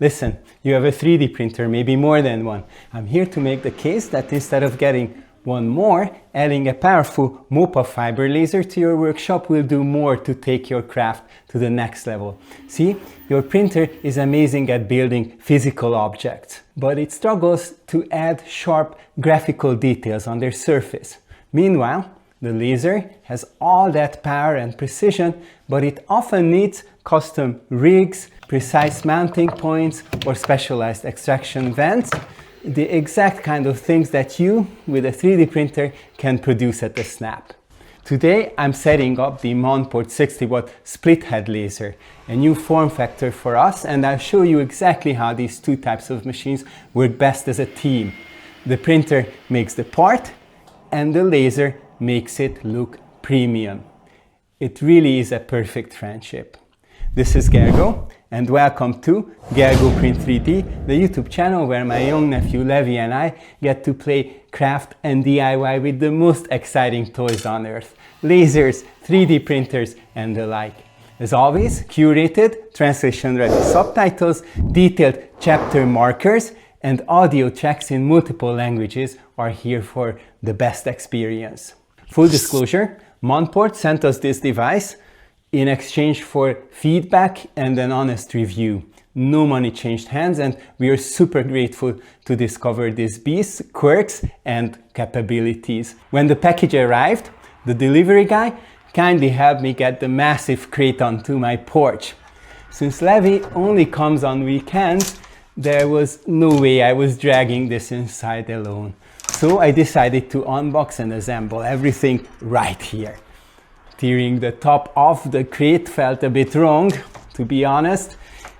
Listen, you have a 3D printer, maybe more than one. I'm here to make the case that instead of getting one more, adding a powerful MOPA fiber laser to your workshop will do more to take your craft to the next level. See, your printer is amazing at building physical objects, but it struggles to add sharp graphical details on their surface. Meanwhile, the laser has all that power and precision, but it often needs custom rigs, precise mounting points, or specialized extraction vents, the exact kind of things that you, with a 3D printer, can produce at a snap. Today I'm setting up the Monport 60-watt split head laser, a new form factor for us, and I'll show you exactly how these two types of machines work best as a team. The printer makes the part, and the laser makes it look premium. It really is a perfect friendship. This is Gergo, and welcome to Gergo Print 3D, the YouTube channel where my young nephew Levi and I get to play craft and DIY with the most exciting toys on earth. Lasers, 3D printers, and the like. As always, curated, translation-ready subtitles, detailed chapter markers, and audio tracks in multiple languages are here for the best experience. Full disclosure, Monport sent us this device in exchange for feedback and an honest review. No money changed hands, and we are super grateful to discover this beast's quirks and capabilities. When the package arrived, the delivery guy kindly helped me get the massive crate onto my porch. Since Levi only comes on weekends, there was no way I was dragging this inside alone. So I decided to unbox and assemble everything right here. Tearing the top off the crate felt a bit wrong, to be honest.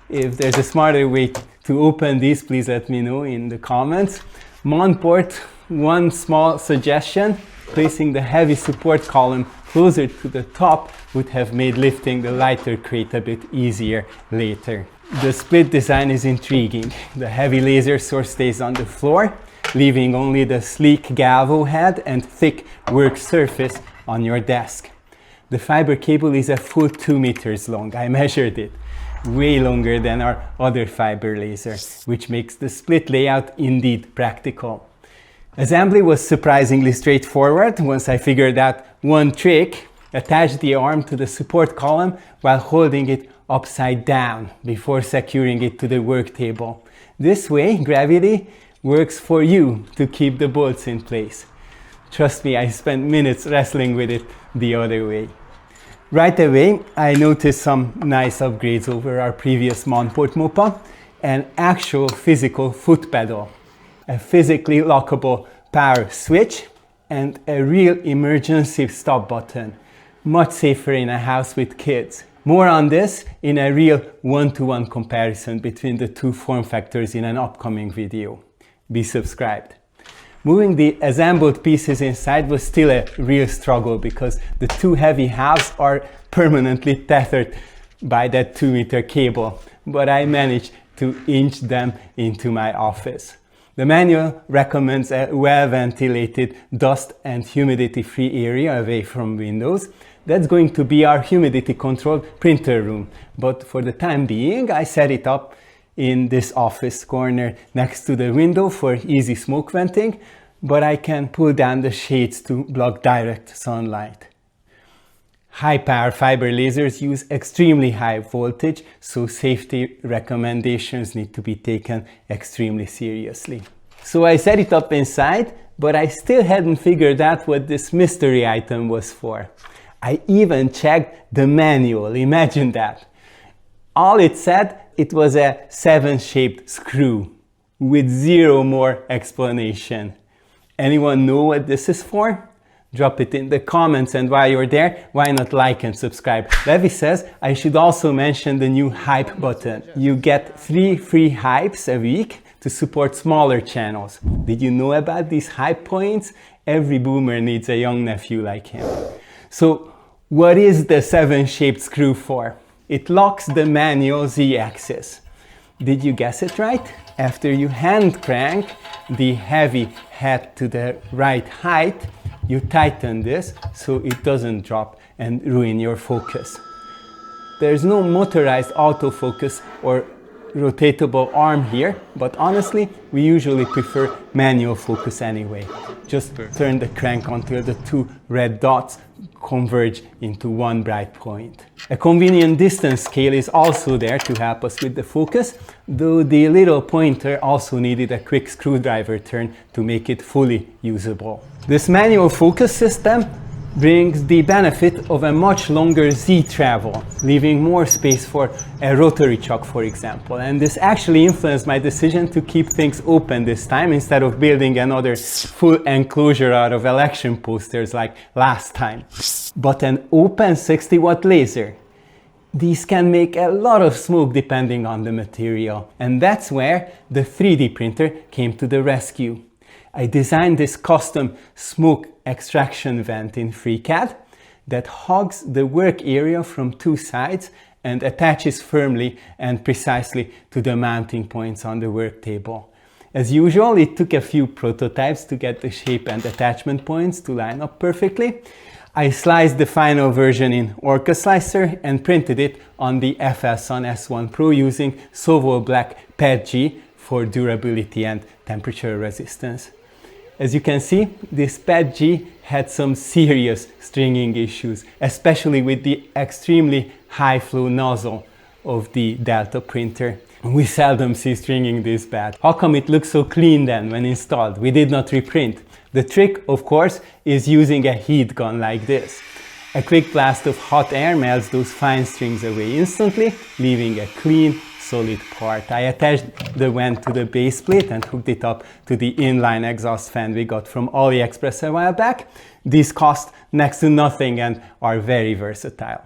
If there's a smarter way to open these, please let me know in the comments. Monport, one small suggestion: placing the heavy support column closer to the top would have made lifting the lighter crate a bit easier later. The split design is intriguing. The heavy laser source stays on the floor, leaving only the sleek galvo head and thick work surface on your desk. The fiber cable is a full 2 meters long. I measured it. Way longer than our other fiber laser, which makes the split layout indeed practical. Assembly was surprisingly straightforward once I figured out one trick: attach the arm to the support column while holding it upside down before securing it to the work table. This way, gravity works for you to keep the bolts in place. Trust me, I spent minutes wrestling with it the other way. Right away, I noticed some nice upgrades over our previous Monport MOPA: an actual physical foot pedal, a physically lockable power switch, and a real emergency stop button. Much safer in a house with kids. More on this in a real one-to-one comparison between the two form factors in an upcoming video. Be subscribed. Moving the assembled pieces inside was still a real struggle because the two heavy halves are permanently tethered by that 2-meter cable, but I managed to inch them into my office. The manual recommends a well-ventilated, dust and humidity-free area away from windows. That's going to be our humidity-controlled printer room, but for the time being I set it up in this office corner next to the window for easy smoke venting, but I can pull down the shades to block direct sunlight. High-power fiber lasers use extremely high voltage, so safety recommendations need to be taken extremely seriously. So I set it up inside, but I still hadn't figured out what this mystery item was for. I even checked the manual, imagine that. All it said, it was a 7-shaped screw with zero more explanation. Anyone know what this is for? Drop it in the comments, and while you're there, why not like and subscribe? Levi says I should also mention the new hype button. You get 3 free hypes a week to support smaller channels. Did you know about these hype points? Every boomer needs a young nephew like him. So what is the 7-shaped screw for? It locks the manual Z-axis. Did you guess it right? After you hand crank the heavy head to the right height, you tighten this so it doesn't drop and ruin your focus. There's no motorized autofocus or rotatable arm here, but honestly, we usually prefer manual focus anyway. Just turn the crank until the two red dots converge into one bright point. A convenient distance scale is also there to help us with the focus, though the little pointer also needed a quick screwdriver turn to make it fully usable. This manual focus system brings the benefit of a much longer Z travel, leaving more space for a rotary chuck, for example. And this actually influenced my decision to keep things open this time instead of building another full enclosure out of election posters like last time. But an open 60-watt laser, these can make a lot of smoke depending on the material. And that's where the 3D printer came to the rescue. I designed this custom smoke extraction vent in FreeCAD that hugs the work area from two sides and attaches firmly and precisely to the mounting points on the work table. As usual, it took a few prototypes to get the shape and attachment points to line up perfectly. I sliced the final version in Orca Slicer and printed it on the FL-Sun S1 Pro using Sovol Black PETG for durability and temperature resistance. As you can see, this PETG had some serious stringing issues, especially with the extremely high flow nozzle of the Delta printer. We seldom see stringing this bad. How come it looks so clean then when installed? We did not reprint. The trick, of course, is using a heat gun like this. A quick blast of hot air melts those fine strings away instantly, leaving a clean, solid part. I attached the vent to the base plate and hooked it up to the inline exhaust fan we got from AliExpress a while back. These cost next to nothing and are very versatile.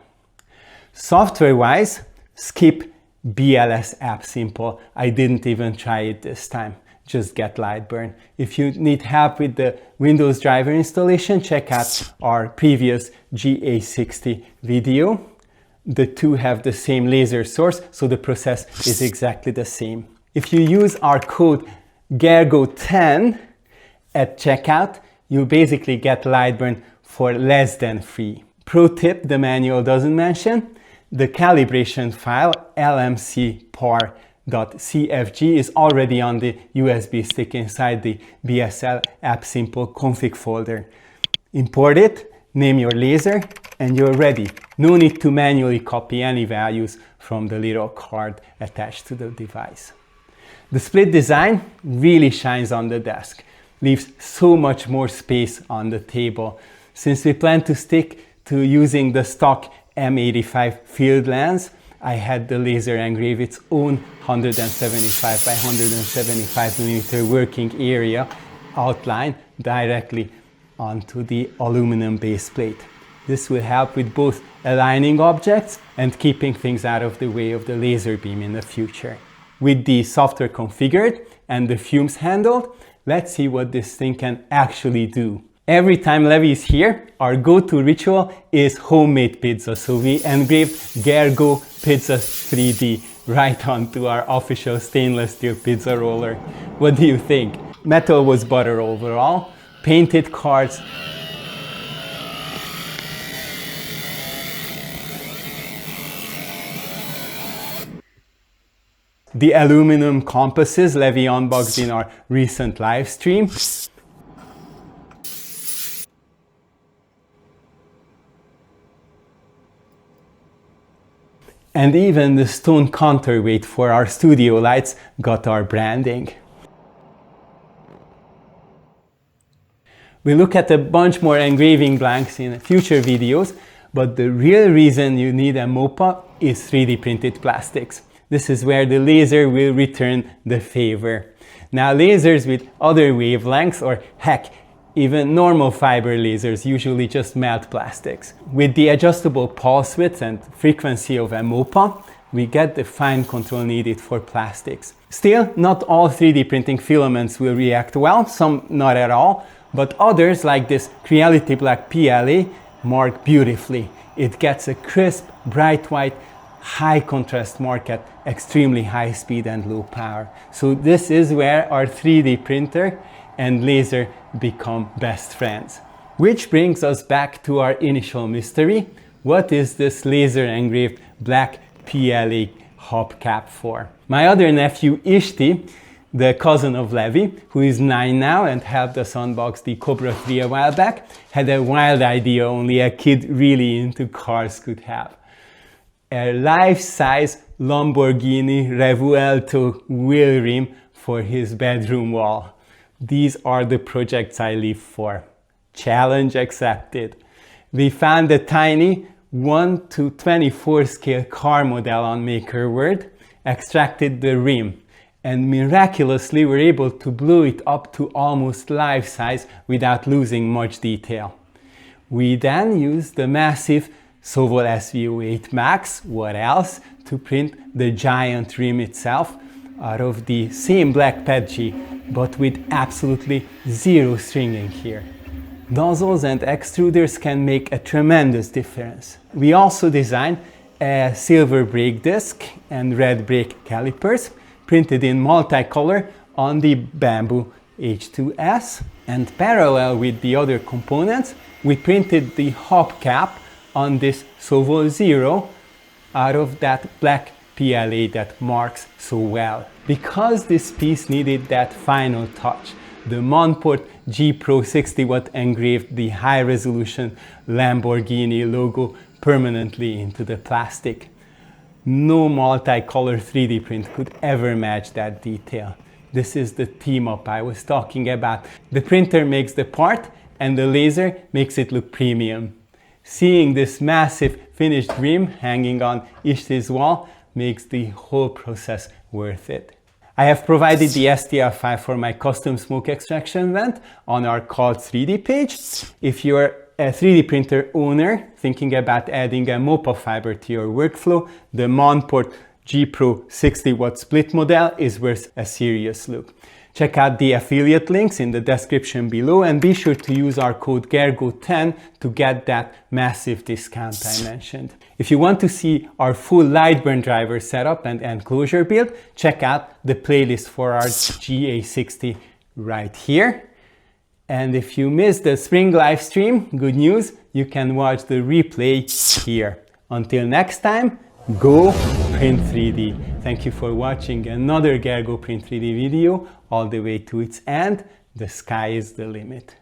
Software-wise, skip BLS App Simple. I didn't even try it this time. Just get Lightburn. If you need help with the Windows driver installation, check out our previous GA60 video. The two have the same laser source, so the process is exactly the same. If you use our code GERGO10 at checkout, you basically get Lightburn for less than free. Pro tip the manual doesn't mention, the calibration file lmcpar.cfg is already on the USB stick inside the BSL App Simple config folder. Import it, name your laser, and you're ready. No need to manually copy any values from the little card attached to the device. The split design really shines on the desk, leaves so much more space on the table. Since we plan to stick to using the stock M85 field lens, I had the laser engrave its own 175 by 175 mm working area outline directly onto the aluminum base plate. This will help with both aligning objects and keeping things out of the way of the laser beam in the future. With the software configured and the fumes handled, let's see what this thing can actually do. Every time Levi is here, our go-to ritual is homemade pizza, so we engraved Gergo Pizza 3D right onto our official stainless steel pizza roller. What do you think? Metal was butter overall, painted cards, the aluminum compasses Levi unboxed in our recent live stream, and even the stone counterweight for our studio lights got our branding. We'll look at a bunch more engraving blanks in future videos, but the real reason you need a MOPA is 3D printed plastics. This is where the laser will return the favor. Now lasers with other wavelengths, or heck, even normal fiber lasers usually just melt plastics. With the adjustable pulse width and frequency of a MOPA, we get the fine control needed for plastics. Still, not all 3D printing filaments will react well, some not at all, but others, like this Creality Black PLA, mark beautifully. It gets a crisp, bright white, high contrast mark at extremely high speed and low power. So this is where our 3D printer and laser become best friends. Which brings us back to our initial mystery. What is this laser engraved black PLA hubcap for. My other nephew Ishti, the cousin of Levi, who is 9 now and helped us unbox the Cobra 3 a while back, had a wild idea only a kid really into cars could have. A life-size Lamborghini Revuelto wheel rim for his bedroom wall. These are the projects I live for. Challenge accepted. We found a tiny 1:24 scale car model on MakerWord, extracted the rim, and miraculously were able to blow it up to almost life size without losing much detail. We then used the massive Sovol SV08 MAX, what else, to print the giant rim itself out of the same black PETG, but with absolutely zero stringing here. Nozzles and extruders can make a tremendous difference. We also designed a silver brake disc and red brake calipers, printed in multicolor on the Bamboo H2S, and parallel with the other components, we printed the hubcap on this Sovol Zero out of that black PLA that marks so well. Because this piece needed that final touch, the Monport GPro 60-watt engraved the high-resolution Lamborghini logo permanently into the plastic. No multicolor 3D print could ever match that detail. This is the team-up I was talking about. The printer makes the part and the laser makes it look premium. Seeing this massive finished rim hanging on Ishti's wall makes the whole process worth it. I have provided the STL file for my custom smoke extraction vent on our Called 3D page. If you're a 3D printer owner thinking about adding a MOPA fiber to your workflow, the Monport GPro 60-watt split model is worth a serious look. Check out the affiliate links in the description below and be sure to use our code GERGO10 to get that massive discount I mentioned. If you want to see our full Lightburn driver setup and enclosure build, check out the playlist for our GA60 right here. And if you missed the spring live stream, good news, you can watch the replay here. Until next time, go print 3D. Thank you for watching another Gergo Print 3D video all the way to its end. The sky is the limit.